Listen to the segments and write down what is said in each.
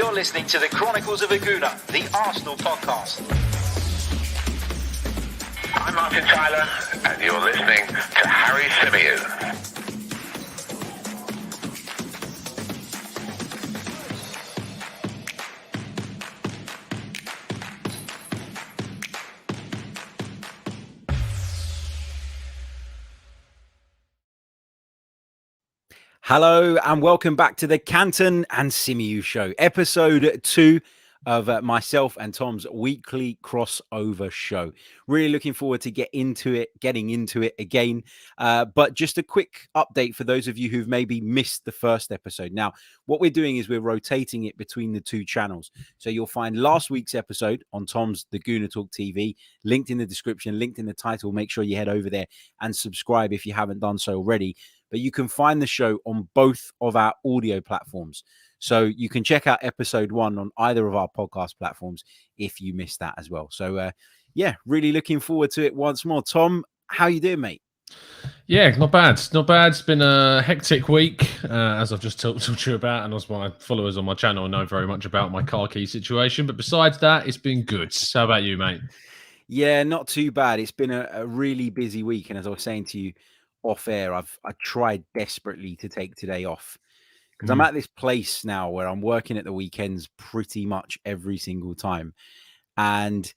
You're listening to the Chronicles of a Gooner, the Arsenal podcast. I'm Martin Tyler, and you're listening to Harry Symeou. Hello and welcome back to the Canton and Symeou show, episode 2 of myself and Tom's weekly crossover show. Really looking forward to getting into it again. But just a quick update for those of you who've maybe missed the first episode. Now, what we're doing is we're rotating it between the two channels. So you'll find last week's episode on Tom's The Gooner Talk TV, linked in the description, linked in the title. Make sure you head over there and subscribe if you haven't done so already. But you can find the show on both of our audio platforms. So you can check out episode 1 on either of our podcast platforms if you missed that as well. So, yeah, really looking forward to it once more. Tom, how you doing, mate? Yeah, not bad. Not bad. It's been a hectic week, as I've just talked to you about, and as my followers on my channel know very much about my car key situation. But besides that, it's been good. How about you, mate? Yeah, not too bad. It's been a really busy week. And as I was saying to you off air, I tried desperately to take today off. Because I'm at this place now where I'm working at the weekends pretty much every single time. And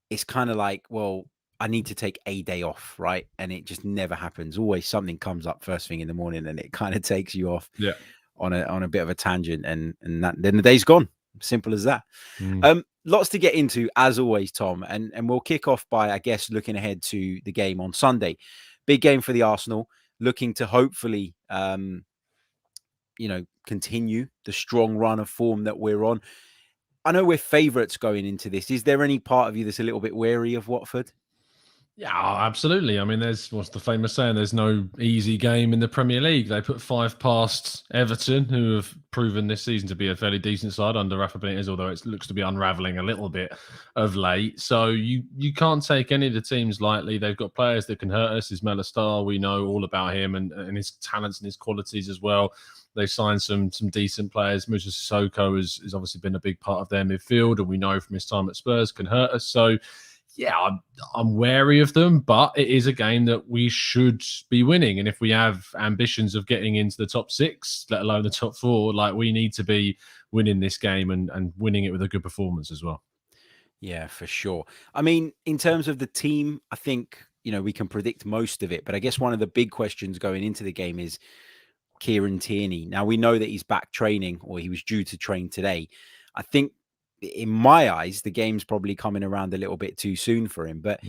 it's kind of like, well, I need to take a day off, right? And it just never happens. Always something comes up first thing in the morning and it kind of takes you off on a bit of a tangent. And then the day's gone. Simple as that. Lots to get into, as always, Tom. And we'll kick off by, I guess, looking ahead to the game on Sunday. Big game for the Arsenal. Looking to hopefully... continue the strong run of form that we're on. I know we're favourites going into this. Is there any part of you that's a little bit wary of Watford? Yeah, absolutely. I mean, what's the famous saying? There's no easy game in the Premier League. They put 5 past Everton, who have proven this season to be a fairly decent side under Rafa Benitez, although it looks to be unravelling a little bit of late. So you can't take any of the teams lightly. They've got players that can hurt us. Ismail Star, we know all about him and his talents and his qualities as well. They've signed some decent players. Musa Sissoko has obviously been a big part of their midfield, and we know from his time at Spurs can hurt us. So, yeah, I'm wary of them, but it is a game that we should be winning. And if we have ambitions of getting into the top 6, let alone the top 4, like we need to be winning this game and winning it with a good performance as well. Yeah, for sure. I mean, in terms of the team, I think, we can predict most of it. But I guess one of the big questions going into the game is Kieran Tierney. Now, we know that he's back training, or he was due to train today. I think, in my eyes, the game's probably coming around a little bit too soon for him. But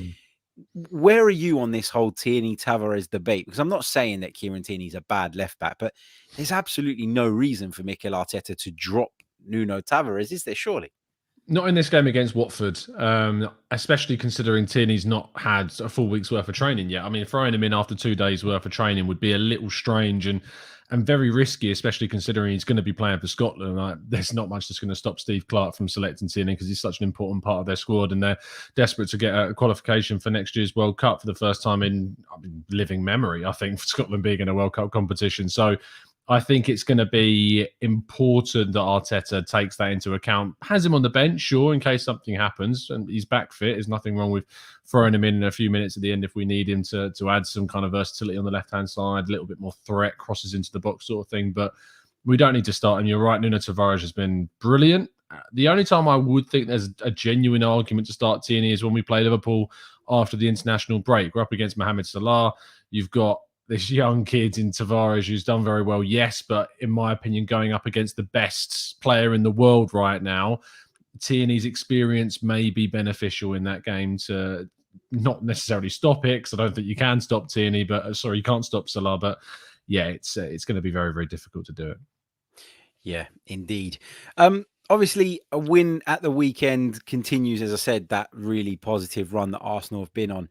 where are you on this whole Tierney-Tavares debate? Because I'm not saying that Kieran Tierney's a bad left back, but there's absolutely no reason for Mikel Arteta to drop Nuno Tavares, is there, surely? Not in this game against Watford, especially considering Tierney's not had a full week's worth of training yet. I mean, throwing him in after 2 days' worth of training would be a little strange and very risky, especially considering he's going to be playing for Scotland. There's not much that's going to stop Steve Clarke from selecting Tierney because he's such an important part of their squad, and they're desperate to get a qualification for next year's World Cup for the first time in living memory, I think, for Scotland being in a World Cup competition. So I think it's going to be important that Arteta takes that into account. Has him on the bench, sure, in case something happens, and he's back fit. There's nothing wrong with throwing him in a few minutes at the end if we need him to add some kind of versatility on the left-hand side, a little bit more threat, crosses into the box sort of thing. But we don't need to start him. You're right, Nuno Tavares has been brilliant. The only time I would think there's a genuine argument to start Tierney is when we play Liverpool after the international break. We're up against Mohamed Salah. You've got this young kid in Tavares who's done very well, yes, but in my opinion, going up against the best player in the world right now, Tierney's experience may be beneficial in that game to not necessarily stop it, because I don't think you can stop Tierney, but you can't stop Salah. But yeah, it's going to be very, very difficult to do it. Yeah, indeed. Obviously, a win at the weekend continues, as I said, that really positive run that Arsenal have been on.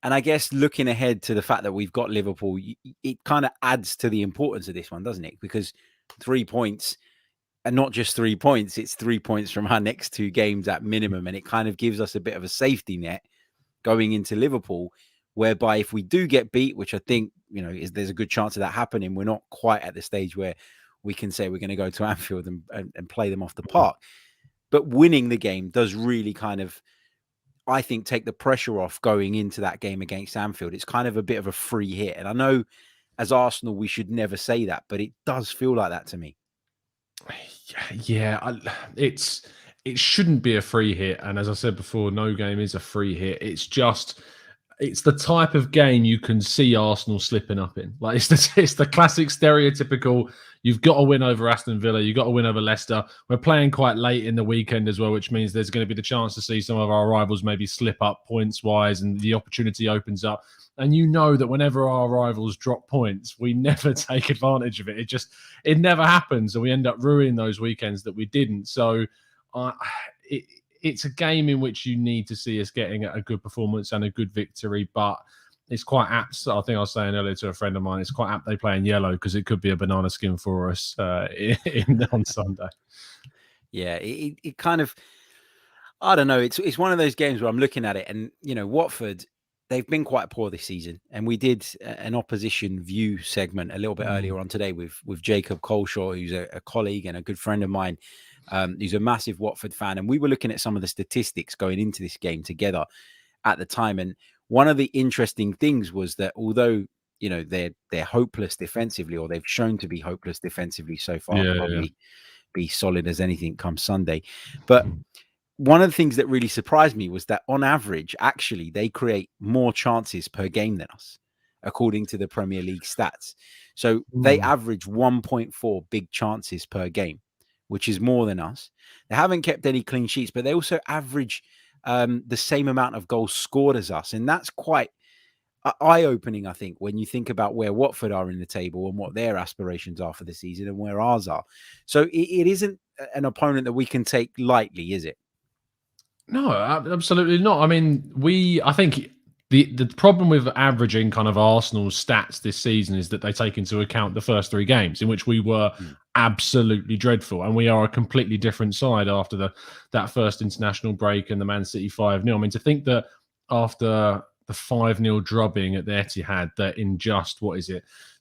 And I guess looking ahead to the fact that we've got Liverpool, it kind of adds to the importance of this one, doesn't it? Because 3 points, and not just 3 points, it's 3 points from our next 2 games at minimum. And it kind of gives us a bit of a safety net going into Liverpool, whereby if we do get beat, which I think, there's a good chance of that happening, we're not quite at the stage where we can say we're going to go to Anfield and play them off the park. But winning the game does really kind of, I think, take the pressure off going into that game against Anfield. It's kind of a bit of a free hit. And I know as Arsenal, we should never say that, but it does feel like that to me. Yeah, it shouldn't be a free hit. And as I said before, no game is a free hit. It's the type of game you can see Arsenal slipping up in. Like it's the classic stereotypical. You've got to win over Aston Villa. You've got to win over Leicester. We're playing quite late in the weekend as well, which means there's going to be the chance to see some of our rivals maybe slip up points wise, and the opportunity opens up. And you know that whenever our rivals drop points, we never take advantage of it. It never happens, and we end up ruining those weekends that we didn't. So it's a game in which you need to see us getting a good performance and a good victory, but it's quite apt. I think I was saying earlier to a friend of mine, it's quite apt they play in yellow because it could be a banana skin for us on Sunday. Yeah, it kind of, I don't know. It's one of those games where I'm looking at it and, Watford, they've been quite poor this season. And we did an opposition view segment a little bit earlier on today with Jacob Coleshaw, who's a colleague and a good friend of mine. He's a massive Watford fan. And we were looking at some of the statistics going into this game together at the time. And one of the interesting things was that although, they're hopeless defensively, or they've shown to be hopeless defensively so far, probably be solid as anything come Sunday. But one of the things that really surprised me was that on average, actually, they create more chances per game than us, according to the Premier League stats. So they average 1.4 big chances per game, which is more than us. They haven't kept any clean sheets, but they also average the same amount of goals scored as us. And that's quite eye-opening, I think, when you think about where Watford are in the table and what their aspirations are for the season and where ours are. So it isn't an opponent that we can take lightly, is it? No, absolutely not. I mean, I think the problem with averaging kind of Arsenal's stats this season is that they take into account the first three games in which we were absolutely dreadful, and we are a completely different side after that first international break and the Man City 5-0. I mean, to think that after the 5-0 drubbing at the Etihad, that in just,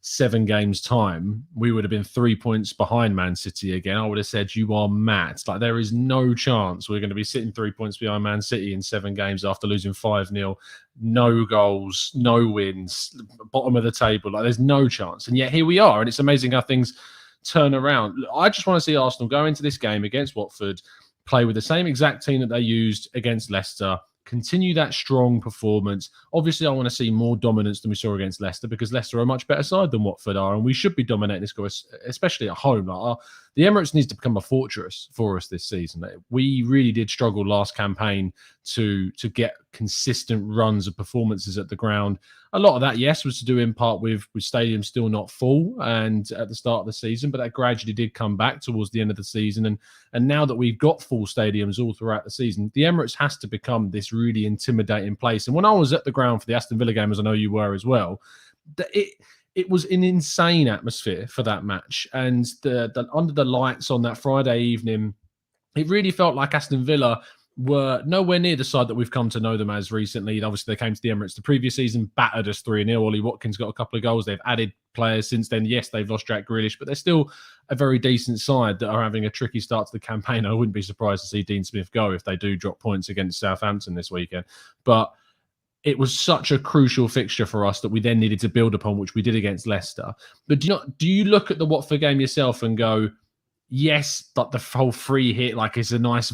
7 games time, we would have been 3 points behind Man City again. I would have said, you are mad. Like, there is no chance we're going to be sitting 3 points behind Man City in 7 games after losing 5-0. No goals, no wins, bottom of the table. Like, there's no chance. And yet here we are. And it's amazing how things turn around. I just want to see Arsenal go into this game against Watford, play with the same exact team that they used against Leicester, continue that strong performance. Obviously, I want to see more dominance than we saw against Leicester, because Leicester are a much better side than Watford are, and we should be dominating this game, especially at home. The Emirates needs to become a fortress for us this season. We really did struggle last campaign to get consistent runs of performances at the ground. A lot of that, yes, was to do in part with stadiums still not full and at the start of the season, but that gradually did come back towards the end of the season. And now that we've got full stadiums all throughout the season, the Emirates has to become this really intimidating place. And when I was at the ground for the Aston Villa game, as I know you were as well, it was an insane atmosphere for that match. And the under the lights on that Friday evening, it really felt like Aston Villa were nowhere near the side that we've come to know them as recently. Obviously, they came to the Emirates the previous season, battered us 3-0. Ollie Watkins got a couple of goals. They've added players since then. Yes, they've lost Jack Grealish, but they're still a very decent side that are having a tricky start to the campaign. I wouldn't be surprised to see Dean Smith go if they do drop points against Southampton this weekend. But it was such a crucial fixture for us that we then needed to build upon, which we did against Leicester. But do you look at the Watford game yourself and go, yes, but the whole free hit, like, it's a nice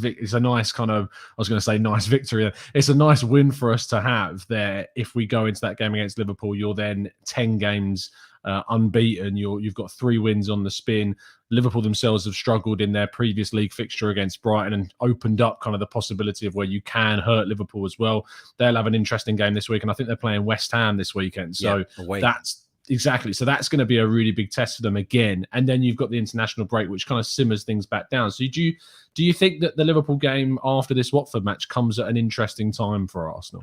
kind of, I was going to say nice victory. It's a nice win for us to have there. If we go into that game against Liverpool, you're then 10 games unbeaten. You've got 3 wins on the spin. Liverpool themselves have struggled in their previous league fixture against Brighton and opened up kind of the possibility of where you can hurt Liverpool as well. They'll have an interesting game this week, and I think they're playing West Ham this weekend. So that's exactly. So that's going to be a really big test for them again. And then you've got the international break, which kind of simmers things back down. So do you think that the Liverpool game after this Watford match comes at an interesting time for Arsenal?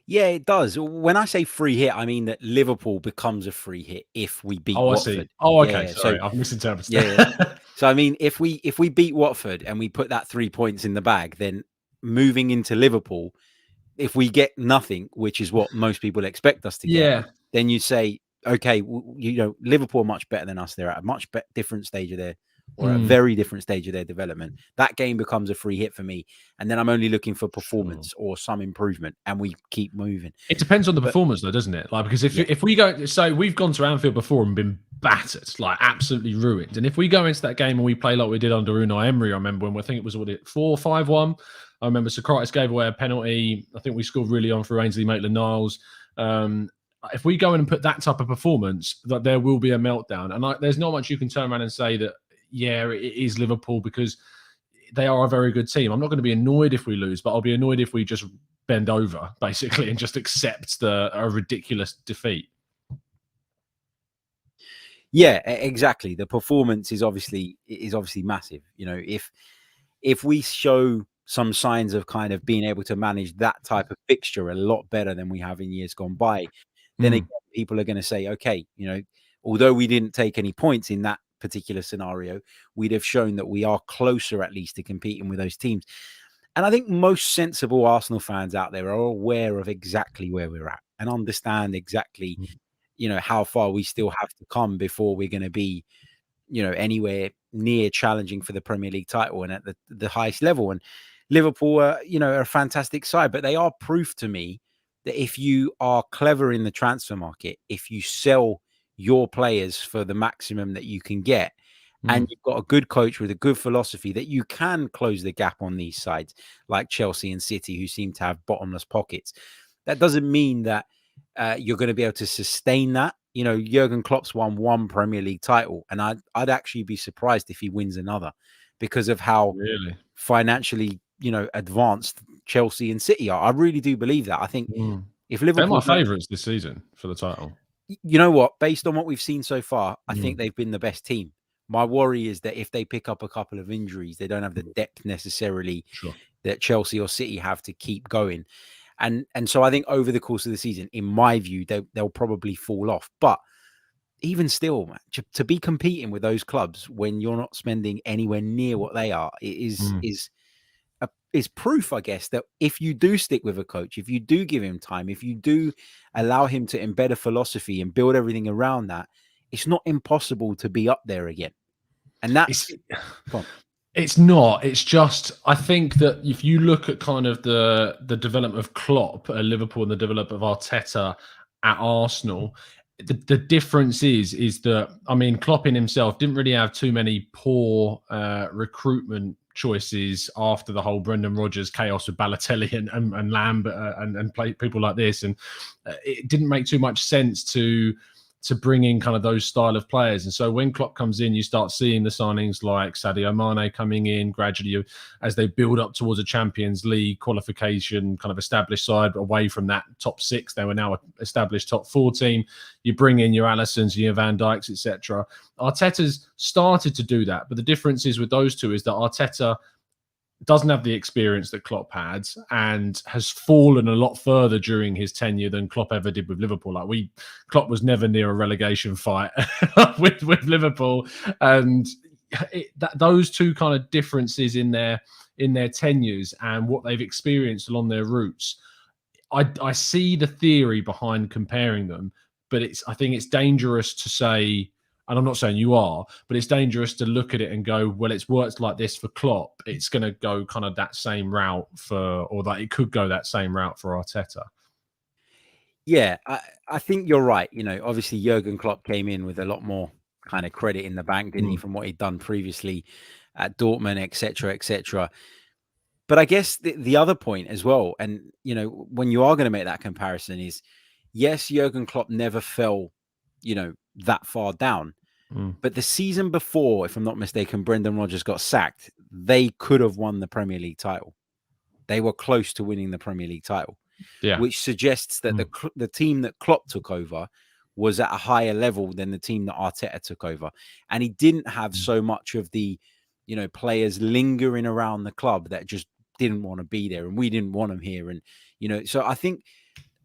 Yeah, it does. When I say free hit, I mean that Liverpool becomes a free hit if we beat Watford. I see. Oh, okay. Yeah, Sorry, I've misinterpreted. Yeah. So I mean, if we beat Watford and we put that 3 points in the bag, then moving into Liverpool, if we get nothing, which is what most people expect us to get, then you say, okay, Liverpool are much better than us. They're at a much different stage of their, or a very different stage of their development. That game becomes a free hit for me. And then I'm only looking for performance or some improvement, and we keep moving. It depends on the performance, though, doesn't it? Like, because if we go, so we've gone to Anfield before and been battered, like absolutely ruined. And if we go into that game and we play like we did under Unai Emery, I remember when I think it was 4-5-1. I remember Socrates gave away a penalty. I think we scored really on through Ainsley Maitland-Niles. If we go in and put that type of performance, that there will be a meltdown. And there's not much you can turn around and say that, yeah, it is Liverpool, because they are a very good team. I'm not going to be annoyed if we lose, but I'll be annoyed if we just bend over, basically, and just accept a ridiculous defeat. Yeah, exactly. The performance is obviously massive. If we show some signs of kind of being able to manage that type of fixture a lot better than we have in years gone by, then again, people are going to say, okay, although we didn't take any points in that particular scenario, we'd have shown that we are closer at least to competing with those teams. And I think most sensible Arsenal fans out there are aware of exactly where we're at and understand exactly, how far we still have to come before we're going to be, anywhere near challenging for the Premier League title and at the highest level. And Liverpool are a fantastic side, but they are proof to me that if you are clever in the transfer market, if you sell your players for the maximum that you can get, and you've got a good coach with a good philosophy, that you can close the gap on these sides like Chelsea and City, who seem to have bottomless pockets. That doesn't mean that you're going to be able to sustain that. Jurgen Klopp's won one Premier League title, and I'd actually be surprised if he wins another, because of how financially, advanced Chelsea and City are. I really do believe that. I think if Liverpool, they're my favourites this season for the title. You know what? Based on what we've seen so far, I think they've been the best team. My worry is that if they pick up a couple of injuries, they don't have the depth necessarily that Chelsea or City have to keep going. And so I think over the course of the season, in my view, they'll probably fall off. But even still, to be competing with those clubs when you're not spending anywhere near what they are, is proof, I guess, that if you do stick with a coach, if you do give him time, if you do allow him to embed a philosophy and build everything around that, it's not impossible to be up there again. And that's it's not. It's just, I think that if you look at kind of the development of Klopp at Liverpool and the development of Arteta at Arsenal, the difference is that, I mean, Klopp in himself didn't really have too many poor recruitment choices after the whole Brendan Rodgers chaos with Balotelli and Lambert and people like this, and it didn't make too much sense to bring in kind of those style of players. And so when Klopp comes in, you start seeing the signings like Sadio Mane coming in gradually as they build up towards a Champions League qualification kind of established side, away from that top six. They were now an established top four team. You bring in your Alissons, your Van Dijks, etc. Arteta's started to do that, but the difference is with those two is that Arteta doesn't have the experience that Klopp had and has fallen a lot further during his tenure than Klopp ever did with Liverpool. Like Klopp was never near a relegation fight with Liverpool, and those two kind of differences in their tenures and what they've experienced along their routes. I see the theory behind comparing them, but I think it's dangerous to say. And I'm not saying you are, but it's dangerous to look at it and go, well, it's worked like this for Klopp. It's going to go kind of that same route or that it could go that same route for Arteta. Yeah, I think you're right. Obviously Jurgen Klopp came in with a lot more kind of credit in the bank, didn't he, from what he'd done previously at Dortmund, etc., etc. But I guess the other point as well, and, when you are going to make that comparison is, yes, Jurgen Klopp never fell, that far down. But the season before, if I'm not mistaken, Brendan Rodgers got sacked. They could have won the Premier League title. They were close to winning the Premier League title, which suggests that the team that Klopp took over was at a higher level than the team that Arteta took over. And he didn't have so much of the, players lingering around the club that just didn't want to be there. And we didn't want them here. And, so I think,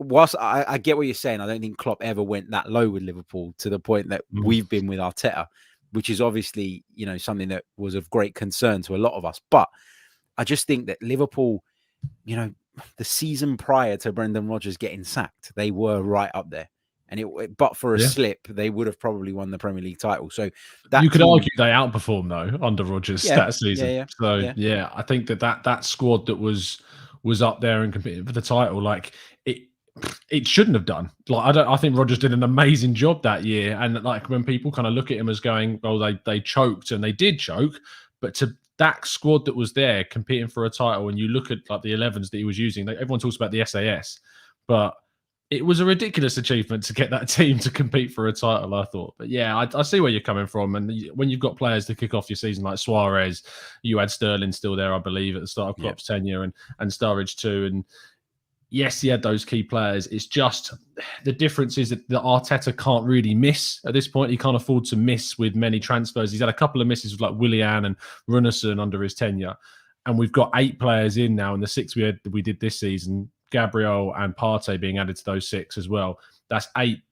whilst I get what you're saying, I don't think Klopp ever went that low with Liverpool to the point that we've been with Arteta, which is obviously, something that was of great concern to a lot of us. But I just think that Liverpool, the season prior to Brendan Rodgers getting sacked, they were right up there. but for a Yeah. slip, they would have probably won the Premier League title. So that you could team, argue they outperformed though under Rodgers that season. I think that squad that was up there and competing for the title, like it shouldn't have done. Like I think Rodgers did an amazing job that year. And like when people kind of look at him as going, well, they choked, and they did choke, but to that squad that was there competing for a title, and you look at like the 11s that he was using, like, everyone talks about the SAS, but it was a ridiculous achievement to get that team to compete for a title, I thought. But yeah, I see where you're coming from. And when you've got players to kick off your season like Suarez, you had Sterling still there, I believe, at the start of Klopp's tenure, and Sturridge too. And yes, he had those key players. It's just the difference is that Arteta can't really miss at this point. He can't afford to miss with many transfers. He's had a couple of misses with like Willian and Runarsson under his tenure. And we've got 8 players in now, and the 6 we did this season, Gabriel and Partey being added to those 6 as well. That's 8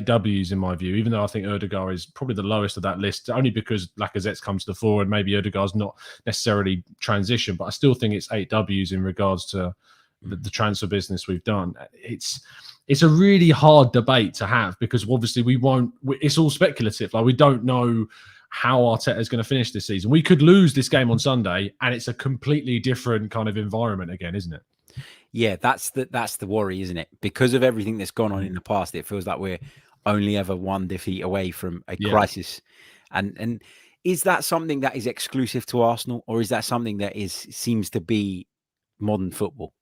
W's in my view, even though I think Ødegaard is probably the lowest of that list, only because Lacazette's come to the fore and maybe Ødegaard's not necessarily transition, but I still think it's 8 W's in regards to the transfer business we've done. It's a really hard debate to have, because obviously it's all speculative. Like, we don't know how Arteta is going to finish this season. We could lose this game on Sunday and it's a completely different kind of environment again, isn't it? Yeah, that's the worry, isn't it? Because of everything that's gone on in the past, it feels like we're only ever one defeat away from a crisis. And is that something that is exclusive to Arsenal, or is that something that seems to be modern football?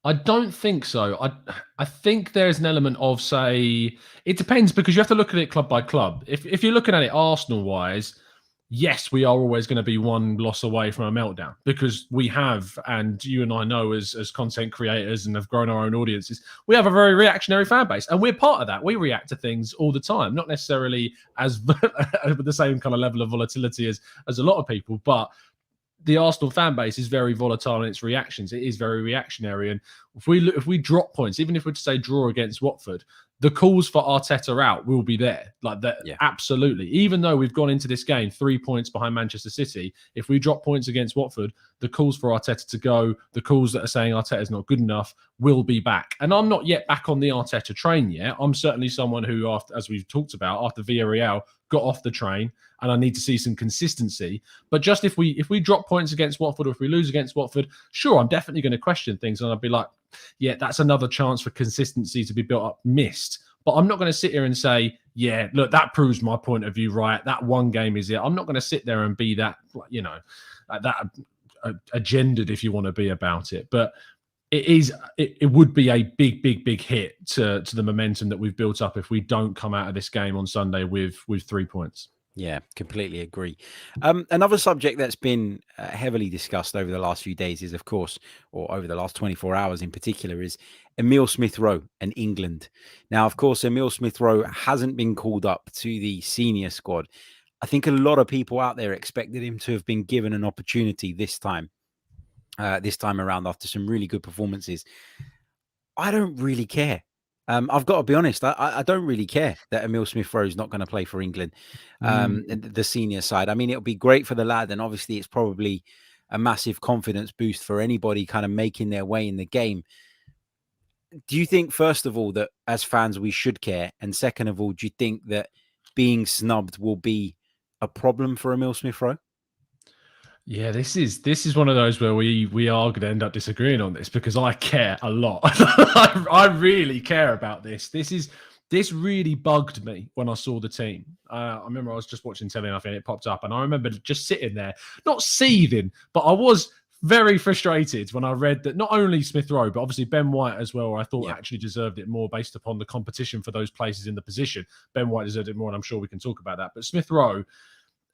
I don't think so. I think there's an element of, say, it depends, because you have to look at it club by club. If you're looking at it Arsenal-wise, yes, we are always going to be one loss away from a meltdown, because we have, and you and I know as content creators and have grown our own audiences, we have a very reactionary fan base, and we're part of that. We react to things all the time, not necessarily as with the same kind of level of volatility as a lot of people, but the Arsenal fan base is very volatile in its reactions. It is very reactionary. And if we drop points, even if we're to say draw against Watford, the calls for Arteta out will be there. Like that, absolutely. Even though we've gone into this game 3 points behind Manchester City, if we drop points against Watford, the calls for Arteta to go, the calls that are saying Arteta's not good enough will be back. And I'm not yet back on the Arteta train yet. I'm certainly someone who, as we've talked about, after Villarreal, got off the train, and I need to see some consistency. But just if we drop points against Watford, or if we lose against Watford, sure, I'm definitely going to question things, and I'll be like, yeah, that's another chance for consistency to be built up, missed. But I'm not going to sit here and say, yeah, look, that proves my point of view right. That one game is it. I'm not going to sit there and be that, that agendaed, if you want to be, about it. But it would be a big hit to the momentum that we've built up if we don't come out of this game on Sunday with 3 points. Yeah, completely agree. Another subject that's been heavily discussed over the last few days is, of course, or over the last 24 hours in particular, is Emile Smith Rowe and England. Now, of course, Emile Smith Rowe hasn't been called up to the senior squad. I think a lot of people out there expected him to have been given an opportunity this time around after some really good performances. I don't really care. I've got to be honest. I don't really care that Emile Smith Rowe is not going to play for England, the senior side. I mean, it'll be great for the lad, and obviously it's probably a massive confidence boost for anybody kind of making their way in the game. Do you think, first of all, that as fans we should care, and second of all, do you think that being snubbed will be a problem for Emile Smith Rowe? Yeah, this is one of those where we are going to end up disagreeing on this, because I care a lot. I really care about this. This really bugged me when I saw the team. I remember I was just watching telly, and I think it popped up, and I remember just sitting there, not seething, but I was very frustrated when I read that not only Smith Rowe, but obviously Ben White as well, I thought actually deserved it more based upon the competition for those places in the position. Ben White deserved it more, and I'm sure we can talk about that. But Smith Rowe,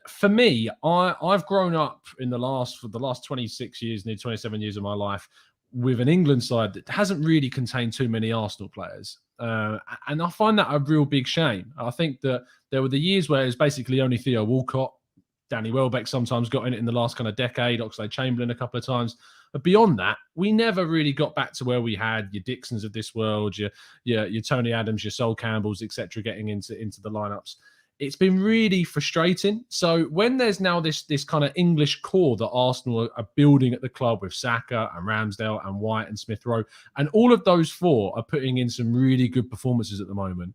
for me, I've grown up for the last 26 years, nearly 27 years of my life, with an England side that hasn't really contained too many Arsenal players. And I find that a real big shame. I think that there were the years where it was basically only Theo Walcott. Danny Welbeck sometimes got in it in the last kind of decade, Oxlade-Chamberlain a couple of times. But beyond that, we never really got back to where we had your Dixons of this world, your Tony Adams, your Sol Campbells, etc., getting into the lineups. it's been really frustrating. So when there's now this kind of English core that Arsenal are building at the club with Saka and Ramsdale and White and Smith Rowe, and all of those four are putting in some really good performances at the moment,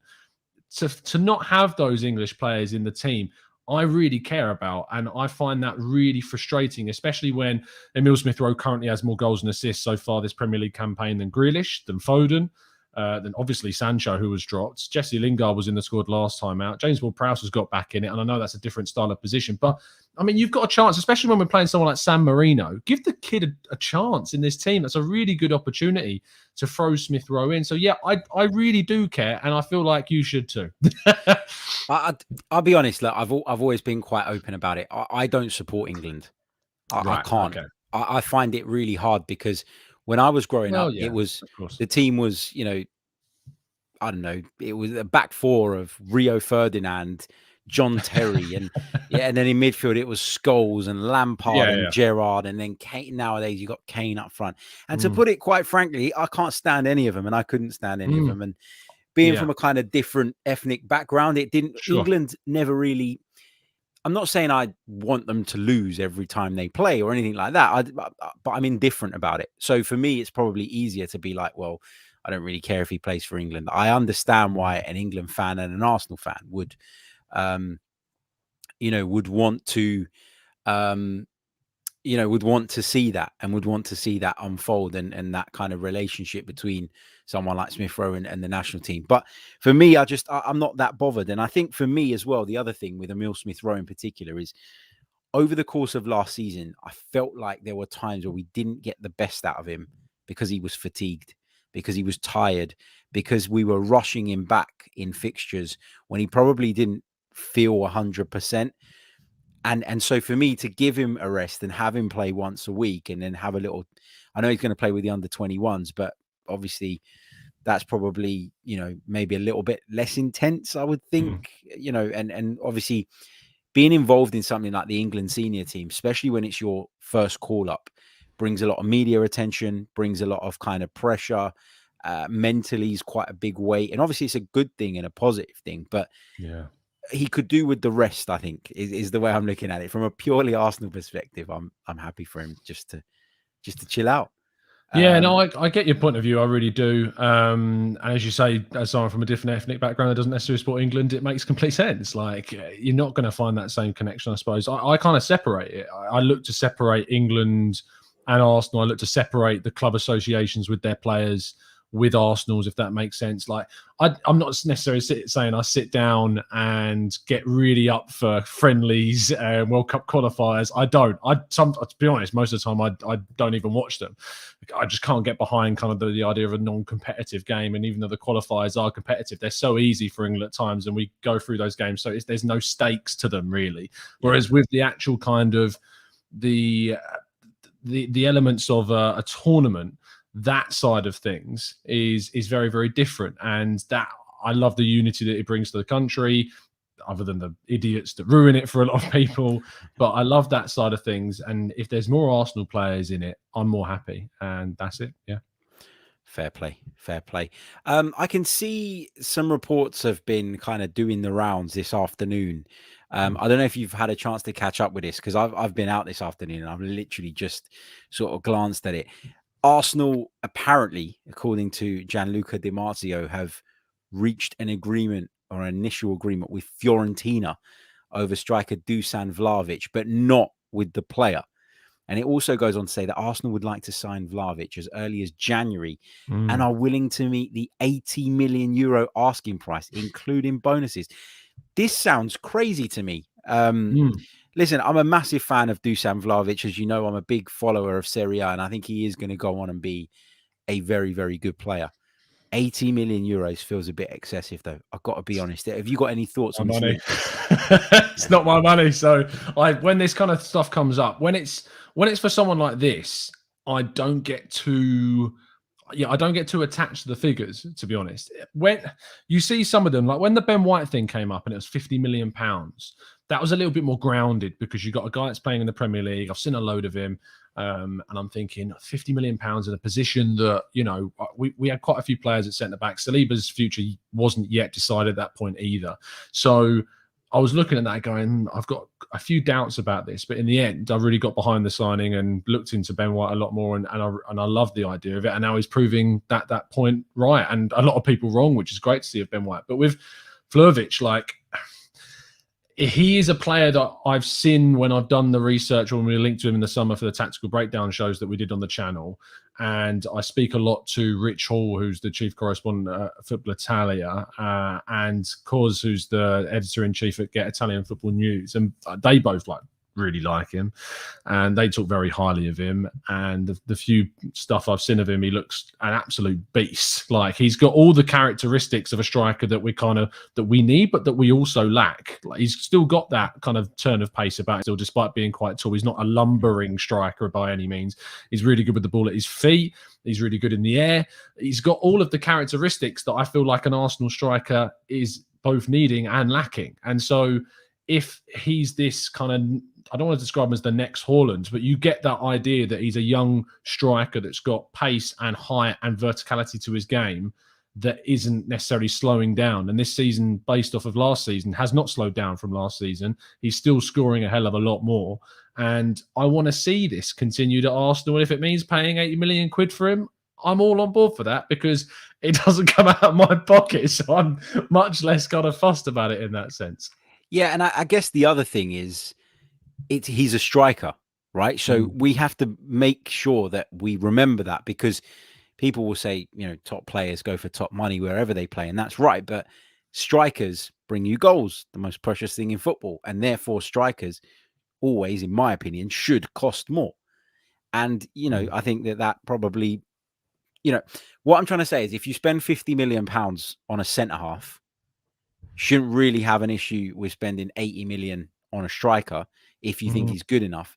to not have those English players in the team, I really care about. And I find that really frustrating, especially when Emile Smith Rowe currently has more goals and assists so far this Premier League campaign than Grealish, than Foden, then obviously Sancho, who was dropped. Jesse Lingard was in the squad last time out. James Ward-Prowse has got back in it, and I know that's a different style of position. But, I mean, you've got a chance, especially when we're playing someone like San Marino. Give the kid a chance in this team. That's a really good opportunity to throw Smith Rowe in. So, yeah, I really do care, and I feel like you should too. I'll be honest, look, I've always been quite open about it. I don't support England. I can't. Okay. I find it really hard because when I was growing up, yeah, it was of course. the team was, I don't know, it was a back four of Rio Ferdinand, John Terry, and and then in midfield it was Scholes and Lampard and Gerrard, and then Kane. Nowadays you got Kane up front. And to put it quite frankly, I can't stand any of them, and I couldn't stand any of them. And being from a kind of different ethnic background, it didn't. England never really. I'm not saying I want them to lose every time they play or anything like that, but I'm indifferent about it. So for me, it's probably easier to be like, well, I don't really care if he plays for England. I understand why an England fan and an Arsenal fan would, would want to, would want to see that and would want to see that unfold and that kind of relationship between someone like Smith Rowe and the national team. But for me, I'm not that bothered. And I think for me as well, the other thing with Emile Smith Rowe in particular is over the course of last season, I felt like there were times where we didn't get the best out of him because he was fatigued, because he was tired, because we were rushing him back in fixtures when he probably didn't feel 100%. And so for me to give him a rest and have him play once a week and then have a little, I know he's going to play with the under 21s, but obviously that's probably, maybe a little bit less intense, I would think, and obviously being involved in something like the England senior team, especially when it's your first call up, brings a lot of media attention, brings a lot of kind of pressure. Mentally is quite a big weight. And obviously it's a good thing and a positive thing, but he could do with the rest, I think, is the way I'm looking at it. From a purely Arsenal perspective, I'm happy for him just to chill out. Yeah, no, I get your point of view. I really do. And as you say, as someone from a different ethnic background that doesn't necessarily support England, it makes complete sense. Like, you're not going to find that same connection, I suppose. I kind of separate it. I look to separate England and Arsenal. I look to separate the club associations with their players with Arsenal's, if that makes sense. Like, I'm not necessarily saying I sit down and get really up for friendlies and World Cup qualifiers. I don't. To be honest, most of the time I don't even watch them. I just can't get behind kind of the idea of a non-competitive game. And even though the qualifiers are competitive, they're so easy for England at times, and we go through those games, so there's no stakes to them really. Whereas with the actual kind of the elements of a tournament, that side of things is very, very different. And that I love the unity that it brings to the country, other than the idiots that ruin it for a lot of people. But I love that side of things. And if there's more Arsenal players in it, I'm more happy. And that's it. Yeah. Fair play. I can see some reports have been kind of doing the rounds this afternoon. I don't know if you've had a chance to catch up with this, because I've been out this afternoon and I've literally just sort of glanced at it. Arsenal, apparently, according to Gianluca Di Marzio, have reached an agreement or an initial agreement with Fiorentina over striker Dusan Vlahovic, but not with the player. And it also goes on to say that Arsenal would like to sign Vlahovic as early as January and are willing to meet the 80 million euro asking price, including bonuses. This sounds crazy to me. Listen, I'm a massive fan of Dusan Vlahovic. As you know, I'm a big follower of Serie, and I think he is going to go on and be a very, very good player. 80 million euros feels a bit excessive, though. I've got to be honest. Have you got any thoughts on money? It's not my money. So when this kind of stuff comes up, when it's for someone like this, I don't get too attached to the figures, to be honest. When you see some of them, like when the Ben White thing came up and it was £50 million, that was a little bit more grounded because you got a guy that's playing in the Premier League. I've seen a load of him. And I'm thinking £50 million in a position that, we had quite a few players at centre back. Saliba's future wasn't yet decided at that point either. So I was looking at that going, I've got a few doubts about this, but in the end, I really got behind the signing and looked into Ben White a lot more, and I love the idea of it. And now he's proving that point right, and a lot of people wrong, which is great to see of Ben White. But with Vlahovic, like, he is a player that I've seen when I've done the research, when we linked to him in the summer for the tactical breakdown shows that we did on the channel. And I speak a lot to Rich Hall, who's the chief correspondent at Football Italia, and Cause, who's the editor-in-chief at Get Italian Football News. And they both really like him, and they talk very highly of him. And the few stuff I've seen of him, he looks an absolute beast. Like, he's got all the characteristics of a striker that we need, but that we also lack. Like, he's still got that kind of turn of pace about him still, despite being quite tall. He's not a lumbering striker by any means. He's really good with the ball at his feet. He's really good in the air. He's got all of the characteristics that I feel like an Arsenal striker is both needing and lacking. And so if he's this kind of, I don't want to describe him as the next Haaland, but you get that idea that he's a young striker that's got pace and height and verticality to his game that isn't necessarily slowing down. And this season, based off of last season, has not slowed down from last season. He's still scoring a hell of a lot more. And I want to see this continued at Arsenal. And if it means paying 80 million quid for him, I'm all on board for that, because it doesn't come out of my pocket. So I'm much less kind of fussed about it in that sense. Yeah, and I guess the other thing is, he's a striker, right? So we have to make sure that we remember that, because people will say, top players go for top money wherever they play, and that's right. But strikers bring you goals, the most precious thing in football, and therefore strikers always, in my opinion, should cost more. And I think that probably, what I'm trying to say is, if you spend £50 million on a centre half, shouldn't really have an issue with spending 80 million on a striker if you think he's good enough.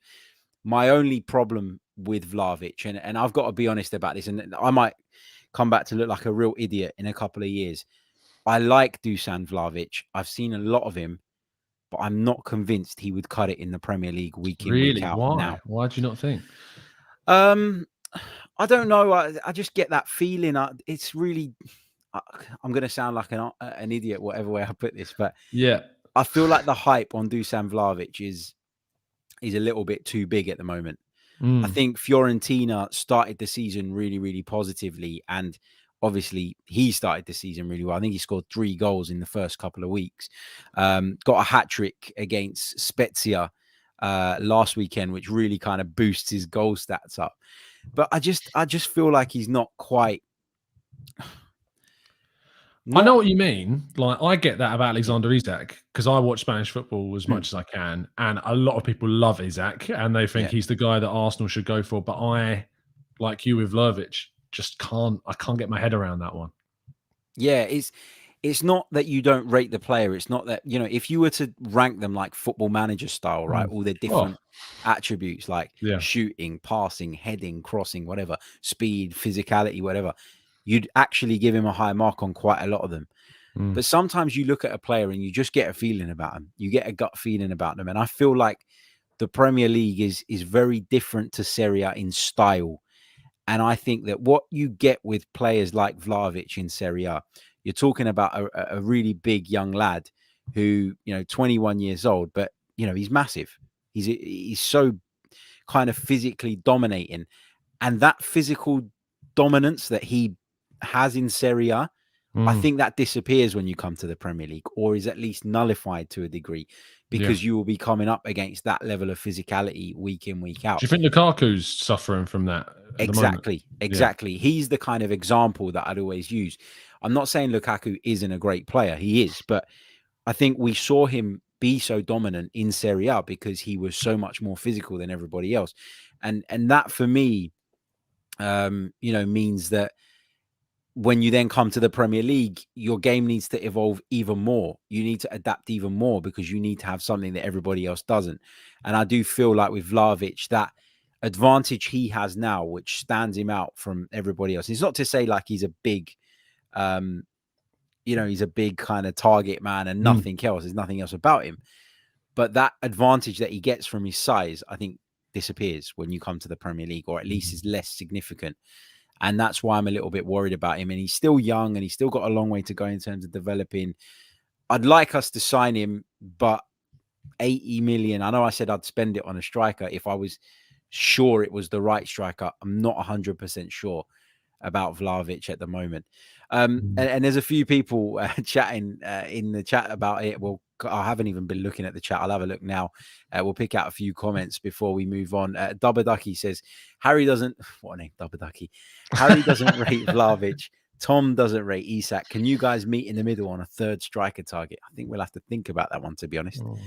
My only problem with Vlahovic, and I've got to be honest about this, and I might come back to look like a real idiot in a couple of years. I like Dusan Vlahovic. I've seen a lot of him, but I'm not convinced he would cut it in the Premier League week in, week out. Why? Now. Why do you not think? I don't know. I just get that feeling. It's really, I'm going to sound like an idiot, whatever way I put this, but yeah, I feel like the hype on Dusan Vlahovic is a little bit too big at the moment. I think Fiorentina started the season really, really positively, and obviously he started the season really well. I think he scored 3 goals in the first couple of weeks. Got a hat-trick against Spezia last weekend, which really kind of boosts his goal stats up. But I just feel like he's not quite. I know what you mean. Like, I get that about Alexander Isak, because I watch Spanish football as much as I can, and a lot of people love Isak and they think he's the guy that Arsenal should go for. But I, like you with Vlahovic, just can't get my head around that one. Yeah, it's not that you don't rate the player. It's not that, if you were to rank them like Football Manager style, right? All the different attributes like shooting, passing, heading, crossing, whatever, speed, physicality, whatever, you'd actually give him a high mark on quite a lot of them. But sometimes you look at a player and you just get a feeling about them. You get a gut feeling about them. And I feel like the Premier League is very different to Serie in style. And I think that what you get with players like Vlahovic in Serie A, you're talking about a really big young lad who, 21 years old, but, he's massive. He's so kind of physically dominating. And that physical dominance that he has in Serie A, I think that disappears when you come to the Premier League, or is at least nullified to a degree, because you will be coming up against that level of physicality week in, week out. Do you think Lukaku's suffering from that? Exactly. Yeah. He's the kind of example that I'd always use. I'm not saying Lukaku isn't a great player. He is, but I think we saw him be so dominant in Serie A because he was so much more physical than everybody else. And that for me, means that when you then come to the Premier League, your game needs to evolve even more. You need to adapt even more, because you need to have something that everybody else doesn't. And I do feel like with Vlahovic, that advantage he has now, which stands him out from everybody else. It's not to say like he's a big, he's a big kind of target man and nothing else. There's nothing else about him. But that advantage that he gets from his size, I think, disappears when you come to the Premier League, or at least is less significant. And that's why I'm a little bit worried about him. And he's still young and he's still got a long way to go in terms of developing. I'd like us to sign him, but 80 million. I know I said I'd spend it on a striker if I was sure it was the right striker. I'm not 100% sure about Vlahovic at the moment. And there's a few people chatting in the chat about it. Well, I haven't even been looking at the chat. I'll have a look now. We'll pick out a few comments before we move on. Dubba Ducky says, Harry doesn't, what a name, Dubba Ducky. Harry doesn't rate Vlahovic. Tom doesn't rate Isak. Can you guys meet in the middle on a third striker target? I think we'll have to think about that one, to be honest. Oh,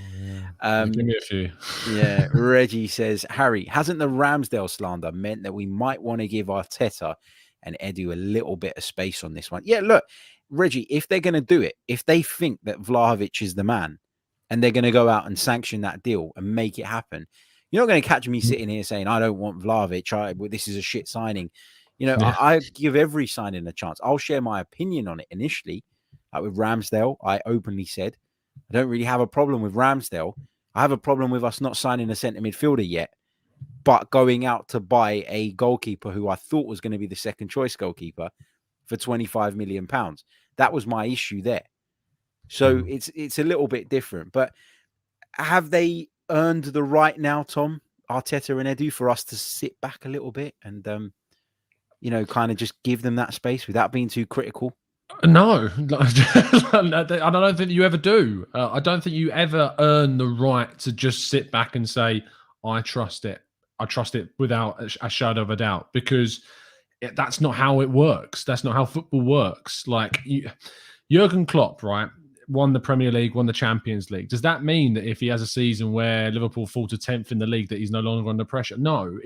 yeah. Give me a few. Yeah. Reggie says, Harry, hasn't the Ramsdale slander meant that we might want to give Arteta and Edu a little bit of space on this one? Yeah, look, Reggie, if they're going to do it, if they think that Vlahovic is the man and they're going to go out and sanction that deal and make it happen, you're not going to catch me sitting here saying, I don't want Vlahovic. This is a shit signing. You know, yeah. I give every signing a chance. I'll share my opinion on it initially. Like with Ramsdale, I openly said, I don't really have a problem with Ramsdale. I have a problem with us not signing a centre midfielder yet, but going out to buy a goalkeeper who I thought was going to be the second choice goalkeeper for £25 million. That was my issue there. So it's a little bit different. But have they earned the right now, Tom, Arteta and Edu, for us to sit back a little bit and you know, kind of just give them that space without being too critical? No, I don't think you ever do. I don't think you ever earn the right to just sit back and say, I trust it. I trust it without a shadow of a doubt, because that's not how it works. That's not how football works. Like Jurgen Klopp, right, won the Premier League, won the Champions League. Does that mean that if he has a season where Liverpool fall to 10th in the league that he's no longer under pressure? No,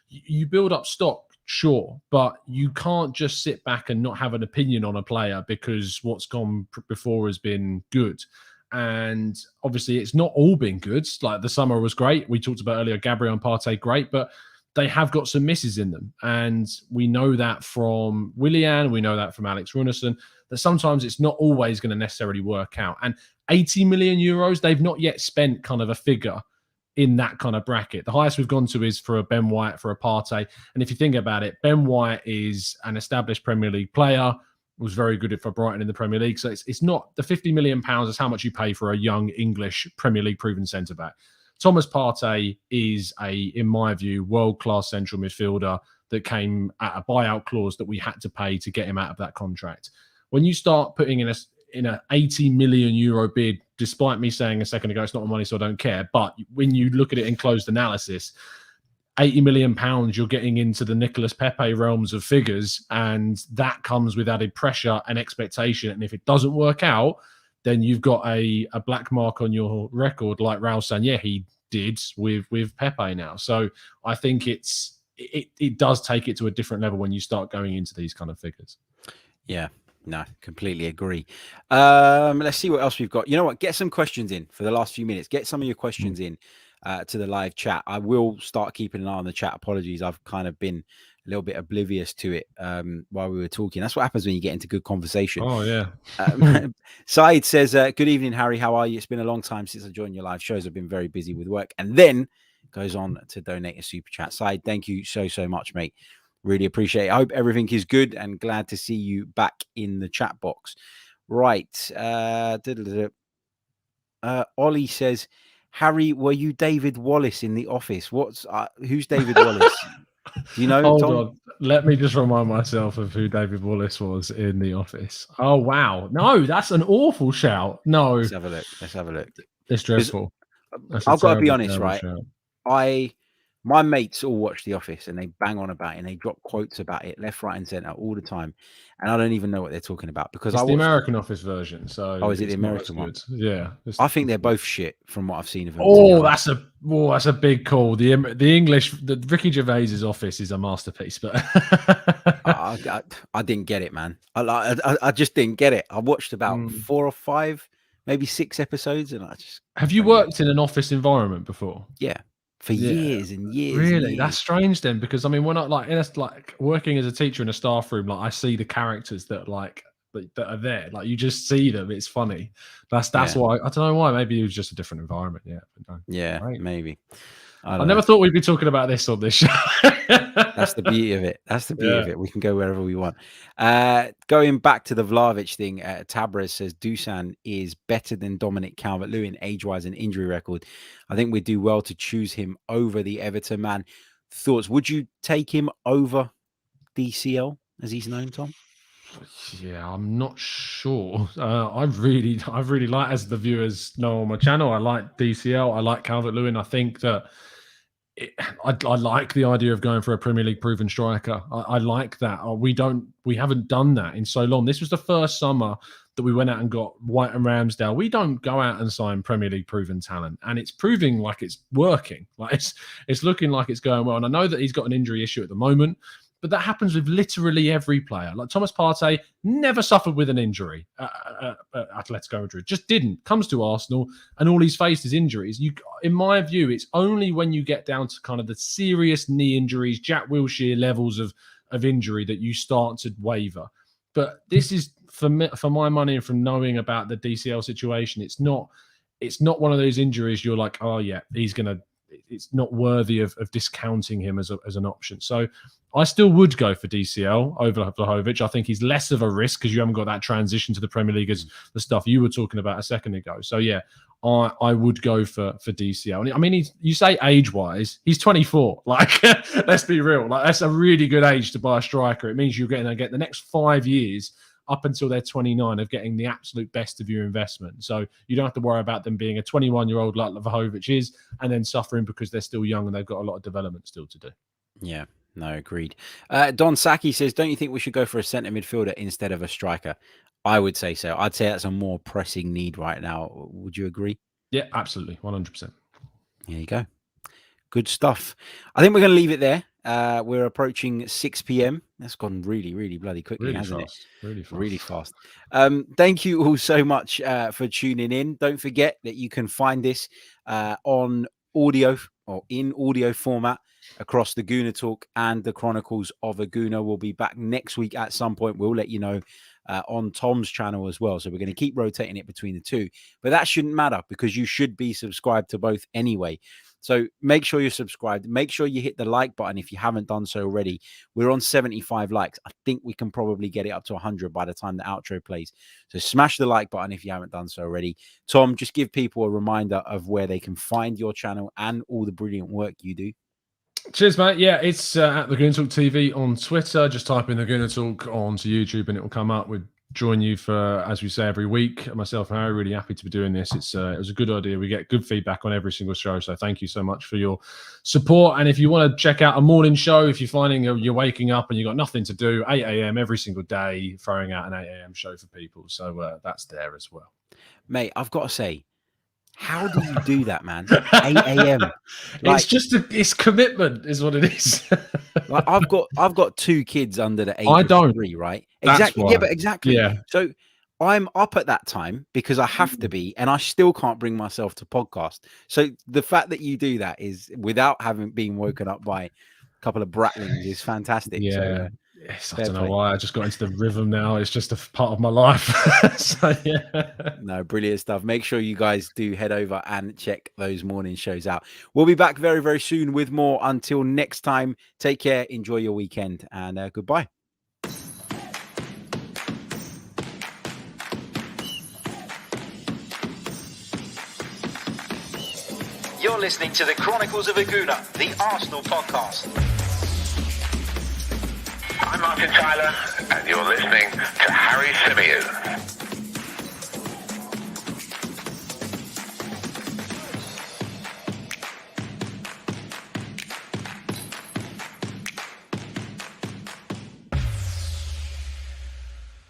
you build up stock. Sure, but you can't just sit back and not have an opinion on a player because what's gone before has been good. And obviously, it's not all been good. Like the summer was great. We talked about earlier, Gabriel and Partey, great, but they have got some misses in them. And we know that from Willian, we know that from Alex Runarsson, that sometimes it's not always going to necessarily work out. And 80 million euros, they've not yet spent kind of a figure in that kind of bracket. The highest we've gone to is for a Ben White, for a Partey. And if you think about it, Ben White is an established Premier League player, was very good for Brighton in the Premier League. So it's not the £50 million is how much you pay for a young English Premier League proven centre-back. Thomas Partey is in my view, world-class central midfielder that came at a buyout clause that we had to pay to get him out of that contract. When you start putting in a 80 million euro bid, despite me saying a second ago, it's not my money, so I don't care. But when you look at it in closed analysis, 80 million pounds, you're getting into the Nicolas Pepe realms of figures. And that comes with added pressure and expectation. And if it doesn't work out, then you've got a black mark on your record like Raul Sanllehi did with Pepe now. So I think it does take it to a different level when you start going into these kind of figures. Yeah. No, completely agree. Let's see what else we've got. You know what? Get some questions in for the last few minutes. Get some of your questions in to the live chat. I will start keeping an eye on the chat. Apologies. I've kind of been a little bit oblivious to it while we were talking. That's what happens when you get into good conversation. Oh, yeah. Saeed says, good evening, Harry. How are you? It's been a long time since I joined your live shows. I've been very busy with work. And then goes on to donate a super chat. Saeed, thank you so much, mate. Really appreciate it. I hope everything is good and glad to see you back in the chat box. Right. Ollie says, Harry, were you David Wallace in The Office? Who's David Wallace? Do you know? Hold Tom? on. Let me just remind myself of who David Wallace was in The Office. Oh, wow. No, that's an awful shout. No. Let's have a look. It's dreadful. I've got to be honest, right? Shout. My mates all watch The Office and they bang on about it and they drop quotes about it left, right, and centre all the time. And I don't even know what they're talking about because it's the American Office version. So is it the American one? Yeah. I think they're both shit from what I've seen of them. Oh, that's a big call. The English, the Ricky Gervais's Office is a masterpiece, but I didn't get it, man. I just didn't get it. I watched about 4 or 5, maybe 6 episodes, and I just. Have you worked in an office environment before? Yeah. For years and years. Really? And years. That's strange then, because I mean, when I like working as a teacher in a staff room, like I see the characters that are there. Like you just see them. It's funny. That's why. I don't know why. Maybe it was just a different environment. Yeah. Yeah, right. Maybe. I never thought we'd be talking about this on this show. That's the beauty of it. That's the beauty of it. We can go wherever we want. Going back to the Vlahovic thing, Tavares says Dusan is better than Dominic Calvert-Lewin age-wise and injury record. I think we'd do well to choose him over the Everton man. Thoughts? Would you take him over DCL as he's known, Tom? Yeah, I'm not sure. I really like, as the viewers know on my channel, I like DCL. I like Calvert-Lewin. I think that I like the idea of going for a Premier League proven striker. I like that. We haven't done that in so long. This was the first summer that we went out and got White and Ramsdale. We don't go out and sign Premier League proven talent, and it's proving like it's working. Like it's looking like it's going well. And I know that he's got an injury issue at the moment, but that happens with literally every player. Like Thomas Partey never suffered with an injury at Atletico Madrid. Just didn't. Comes to Arsenal, and all he's faced is injuries. In my view, it's only when you get down to kind of the serious knee injuries, Jack Wilshere levels of injury, that you start to waver. But this is, for my money, and from knowing about the DCL situation, it's not one of those injuries you're like, oh yeah, it's not worthy of discounting him as an option. So I still would go for DCL over Vlahovic. I think he's less of a risk because you haven't got that transition to the Premier League as the stuff you were talking about a second ago. So yeah, I would go for DCL. I mean, you say age-wise, he's 24. Like, let's be real. Like, that's a really good age to buy a striker. It means you're going to get the next 5 years up until they're 29 of getting the absolute best of your investment. So you don't have to worry about them being a 21-year-old like Vlahovic is and then suffering because they're still young and they've got a lot of development still to do. Yeah, no, agreed. Don Saki says, don't you think we should go for a centre midfielder instead of a striker? I would say so. I'd say that's a more pressing need right now. Would you agree? Yeah, absolutely. 100%. There you go. Good stuff. I think we're going to leave it there. We're approaching 6 p.m. That's gone really, really bloody quickly, really hasn't fast. it? Really fast. Thank you all so much for tuning in. Don't forget that you can find this on audio or in audio format across the Gooner Talk and the Chronicles of a Gooner. We'll be back next week at some point. We'll let you know on Tom's channel as well. So we're going to keep rotating it between the two. But that shouldn't matter because you should be subscribed to both anyway. So make sure you're subscribed. Make sure you hit the like button if you haven't done so already. We're on 75 likes. I think we can probably get it up to 100 by the time the outro plays. So smash the like button if you haven't done so already. Tom, just give people a reminder of where they can find your channel and all the brilliant work you do. Cheers, mate. Yeah, it's at the Gooner Talk TV on Twitter. Just type in the Gooner Talk onto YouTube and it will come up. We'd join you for, as we say, every week. Myself and Harry, really happy to be doing this. It was a good idea. We get good feedback on every single show. So thank you so much for your support. And if you want to check out a morning show, if you're finding you're waking up and you've got nothing to do, 8 a.m. every single day, throwing out an 8 a.m. show for people. So that's there as well. Mate, I've got to say, how do you do that, man? 8 a.m. Like, it's commitment, is what it is. Like I've got two kids under the age of 3, right? Exactly. Yeah, but exactly. Yeah. So I'm up at that time because I have to be, and I still can't bring myself to podcast. So the fact that you do that is without having been woken up by a couple of bratlings is fantastic. Yeah. So, yes, I don't know why. I just got into the rhythm now. It's just a part of my life. So, yeah. No, brilliant stuff. Make sure you guys do head over and check those morning shows out. We'll be back very, very soon with more. Until next time, take care, enjoy your weekend, and goodbye. You're listening to the Chronicles of a Gooner, the Arsenal podcast. I'm Martin Tyler, and you're listening to Harry Symeou.